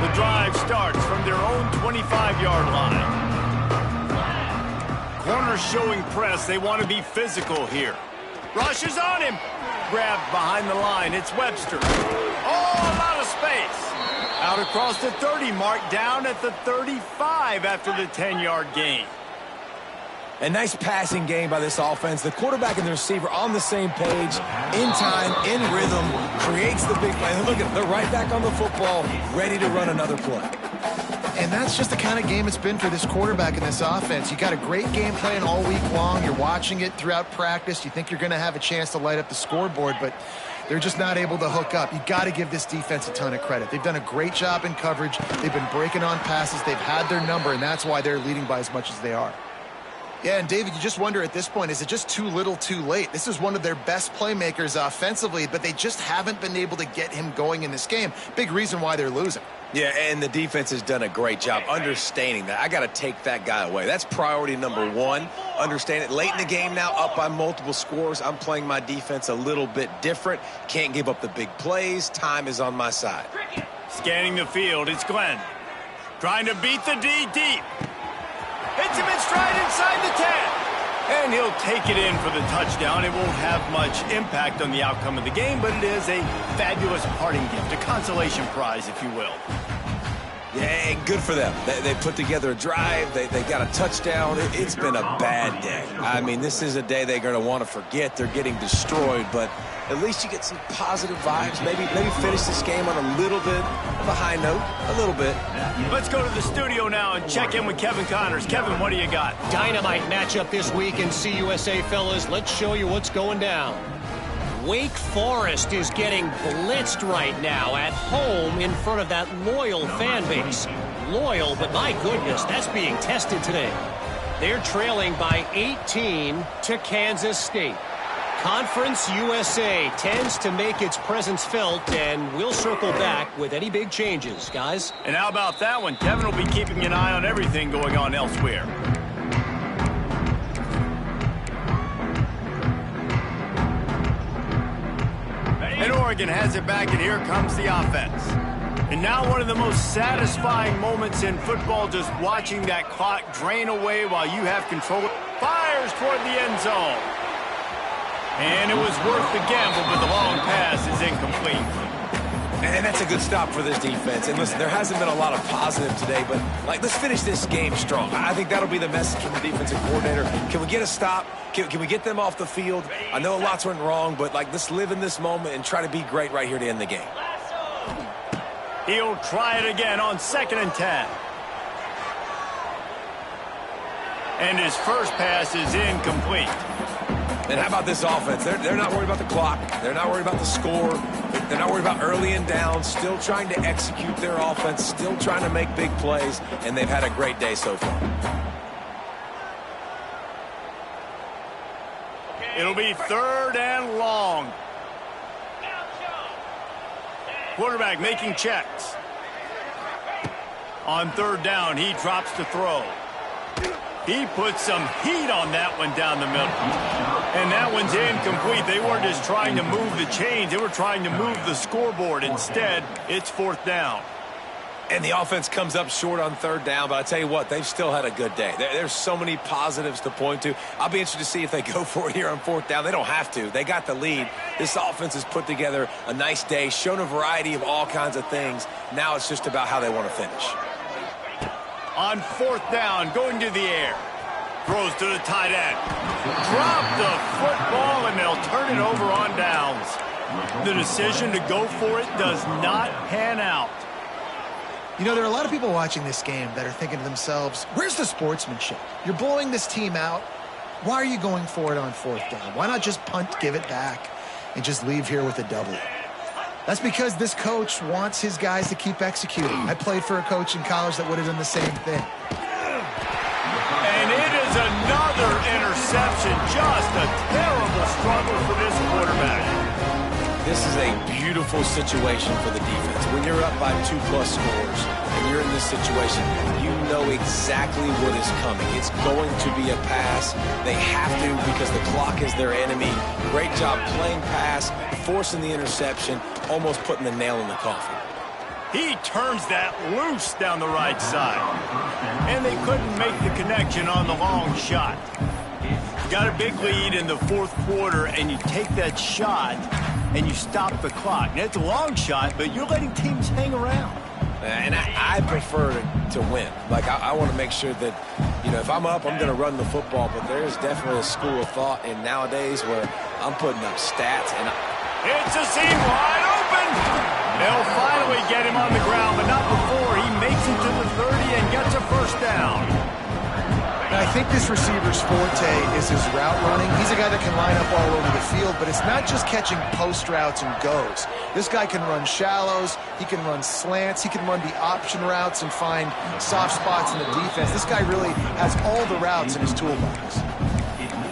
The drive starts from their own 25-yard line. Corners showing press. They want to be physical here. Rush is on him. Grabbed behind the line. It's Webster. Oh, a lot of space. Out across the 30 mark, down at the 35 after the 10-yard gain. A nice passing game by this offense. The quarterback and the receiver on the same page, in time, in rhythm, creates the big play. Look at them. They're right back on the football, ready to run another play. And that's just the kind of game it's been for this quarterback in this offense. You got a great game plan all week long. You're watching it throughout practice. You think you're going to have a chance to light up the scoreboard, but they're just not able to hook up. You got to give this defense a ton of credit. They've done a great job in coverage. They've been breaking on passes. They've had their number, and that's why they're leading by as much as they are. Yeah, and David, you just wonder at this point, is it just too little too late? This is one of their best playmakers offensively, but they just haven't been able to get him going in this game. Big reason why they're losing. Yeah, and the defense has done a great job understanding that. I got to take that guy away. That's priority number one. Understand it. Late in the game now, up by multiple scores. I'm playing my defense a little bit different. Can't give up the big plays. Time is on my side. Scanning the field, it's Glenn. Trying to beat the D deep. Hits him in stride inside the 10. And he'll take it in for the touchdown. It won't have much impact on the outcome of the game, but it is a fabulous parting gift, a consolation prize, if you will. Yeah, and good for them. They put together a drive. They got a touchdown. It's been a bad day. I mean, this is a day they're going to want to forget. They're getting destroyed, but at least you get some positive vibes. Maybe finish this game on a little bit of a high note, a little bit. Let's go to the studio now and check in with Kevin Connors. Kevin, what do you got? Dynamite matchup this week in CUSA, fellas. Let's show you what's going down. Wake Forest is getting blitzed right now at home in front of that loyal fan base. Loyal, but my goodness, that's being tested today. They're trailing by 18 to Kansas State. Conference USA tends to make its presence felt, and we'll circle back with any big changes, guys. And how about that one? Kevin will be keeping an eye on everything going on elsewhere. And Oregon has it back, and here comes the offense. And now one of the most satisfying moments in football, just watching that clock drain away while you have control. Fires toward the end zone. And it was worth the gamble, but the long pass is incomplete. And that's a good stop for this defense. And listen, there hasn't been a lot of positive today, but let's finish this game strong. I think that'll be the message from the defensive coordinator. Can we get a stop? Can we get them off the field? I know lots went wrong, but let's live in this moment and try to be great right here to end the game. He'll try it again on 2nd and 10. And his first pass is incomplete. And how about this offense? They're not worried about the clock. They're not worried about the score. They're not worried about early and down. Still trying to execute their offense. Still trying to make big plays. And they've had a great day so far. It'll be 3rd and long. Quarterback making checks. On 3rd down, he drops to throw. He put some heat on that one down the middle. And that one's incomplete. They weren't just trying to move the chains. They were trying to move the scoreboard. Instead, it's 4th down. And the offense comes up short on 3rd down, but I tell you what, they've still had a good day. There's so many positives to point to. I'll be interested to see if they go for it here on 4th down. They don't have to. They got the lead. This offense has put together a nice day, shown a variety of all kinds of things. Now it's just about how they want to finish. On 4th down, going to the air. Throws to the tight end. Drop the football, and they'll turn it over on downs. The decision to go for it does not pan out. You know, there are a lot of people watching this game that are thinking to themselves, where's the sportsmanship? You're blowing this team out. Why are you going for it on 4th down? Why not just punt, give it back, and just leave here with a W? That's because this coach wants his guys to keep executing. I played for a coach in college that would have done the same thing. And it is another interception. Just a terrible struggle for this quarterback. This is a beautiful situation for the defense. When you're up by 2+ scores and you're in this situation, you know exactly what is coming. It's going to be a pass. They have to because the clock is their enemy. Great job playing pass, forcing the interception, almost putting the nail in the coffin. He turns that loose down the right side. And they couldn't make the connection on the long shot. You got a big lead in the 4th quarter, and you take that shot, and you stop the clock. Now, it's a long shot, but you're letting teams hang around. And I prefer to win. I want to make sure that, if I'm up, I'm going to run the football. But there is definitely a school of thought in nowadays where I'm putting up stats. And it's a seam wide open. They'll finally get him on the ground, but not before he makes it to the 30 and gets a 1st down. I think this receiver's forte is his route running. He's a guy that can line up all over the field, but it's not just catching post routes and goes. This guy can run shallows, he can run slants, he can run the option routes and find soft spots in the defense. This guy really has all the routes in his toolbox.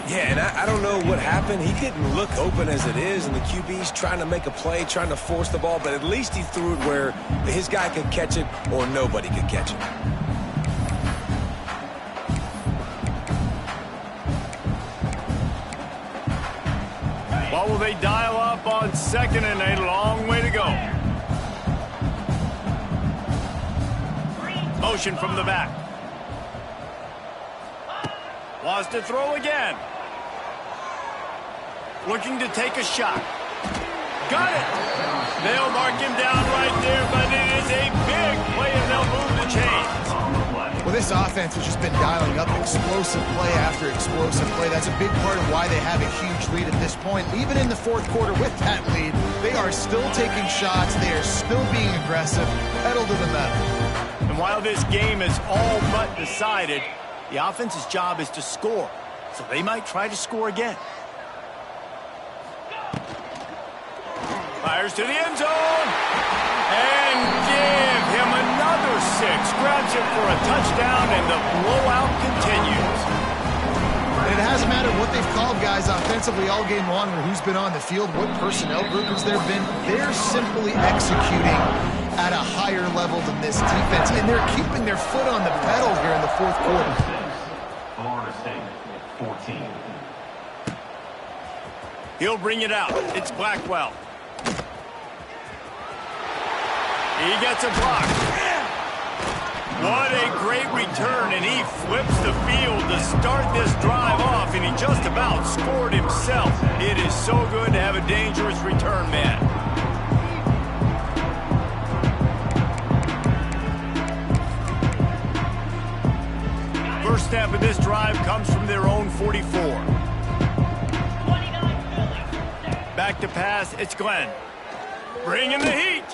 Yeah, and I don't know what happened. He didn't look open as it is, and the QB's trying to make a play, trying to force the ball, but at least he threw it where his guy could catch it or nobody could catch it. What will they dial up on 2nd and a long way to go? Motion from the back. Wants to throw again. Looking to take a shot. Got it. They'll mark him down right there, but it is a big play, and they'll move the chains. Well, this offense has just been dialing up explosive play after explosive play. That's a big part of why they have a huge lead at this point. Even in the 4th quarter with that lead, they are still taking shots. They are still being aggressive, pedal to the metal. And while this game is all but decided, the offense's job is to score. So they might try to score again. Fires to the end zone. And give him another 6. Grabs it for a touchdown, and the blowout continues. And it hasn't mattered what they've called guys offensively all game long or who's been on the field, what personnel group has there been. They're simply executing at a higher level than this defense, and they're keeping their foot on the pedal here in the 4th quarter. Florida State, 14. He'll bring it out. It's Blackwell. He gets a block. What a great return, and he flips the field to start this drive off, and he just about scored himself. It is so good to have a dangerous return man. snap of this drive comes from their own 44. Back to pass, it's Glenn. Bringing the heat.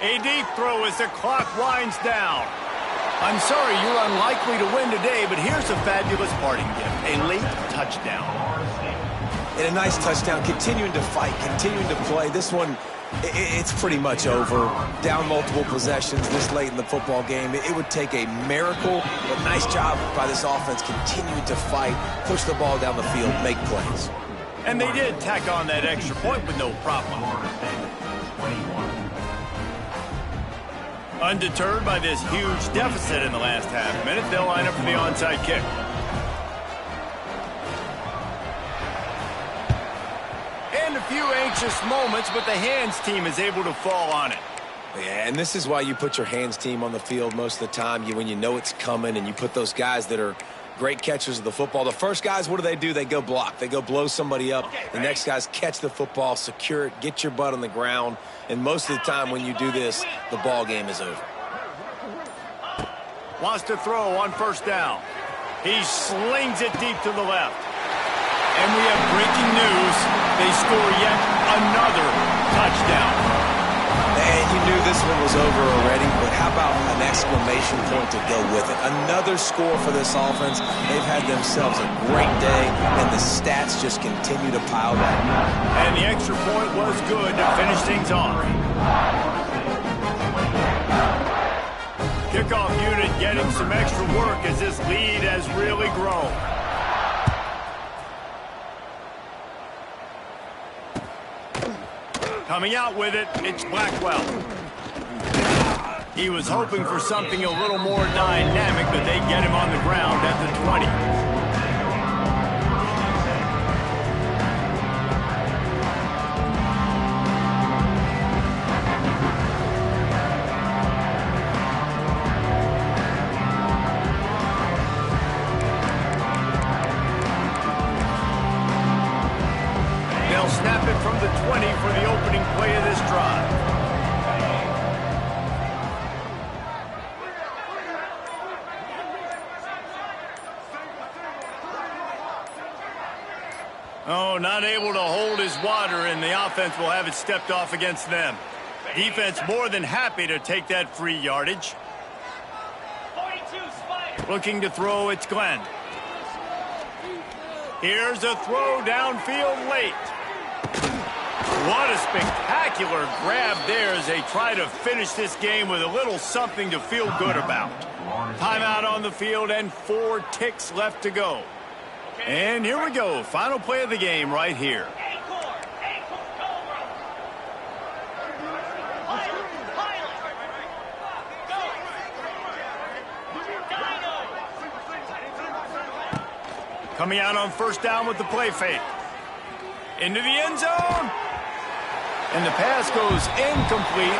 A deep throw as the clock winds down. I'm sorry you're unlikely to win today, but here's a fabulous parting gift. A late touchdown. And a nice touchdown, continuing to fight, continuing to play. This one, it's pretty much over. Down multiple possessions this late in the football game. It would take a miracle, but nice job by this offense continuing to fight, push the ball down the field, make plays. And they did tack on that extra point with no problem. Undeterred by this huge deficit in the last half minute, they'll line up for the onside kick. And a few anxious moments, but the hands team is able to fall on it. Yeah, and this is why you put your hands team on the field most of the time. When you know it's coming, and you put those guys that are great catchers of the football. The first guys, what do? They go block. They go blow somebody up. The next guys catch the football, secure it, get your butt on the ground. And most of the time when you do this, the ball game is over. Wants to throw on first down. He slings it deep to the left. And we have breaking news. They score yet another touchdown. And you knew this one was over already, but how about an exclamation point to go with it? Another score for this offense. They've had themselves a great day, and the stats just continue to pile up. And the extra point was good to finish things off. Kickoff unit getting some extra work as this lead has really grown. Coming out with it, it's Blackwell. He was hoping for something a little more dynamic, but they get him on the ground at the 20. They'll snap it from the 20 for the opening play of this drive. Oh, not able to hold his water, and the offense will have it stepped off against them. Defense more than happy to take that free yardage. Looking to throw, it's Glenn. Here's a throw downfield late. What a spectacular grab there as they try to finish this game with a little something to feel good about. Timeout on the field and 4 ticks left to go. And here we go. Final play of the game right here. Coming out on first down with the play fake. Into the end zone. And the pass goes incomplete.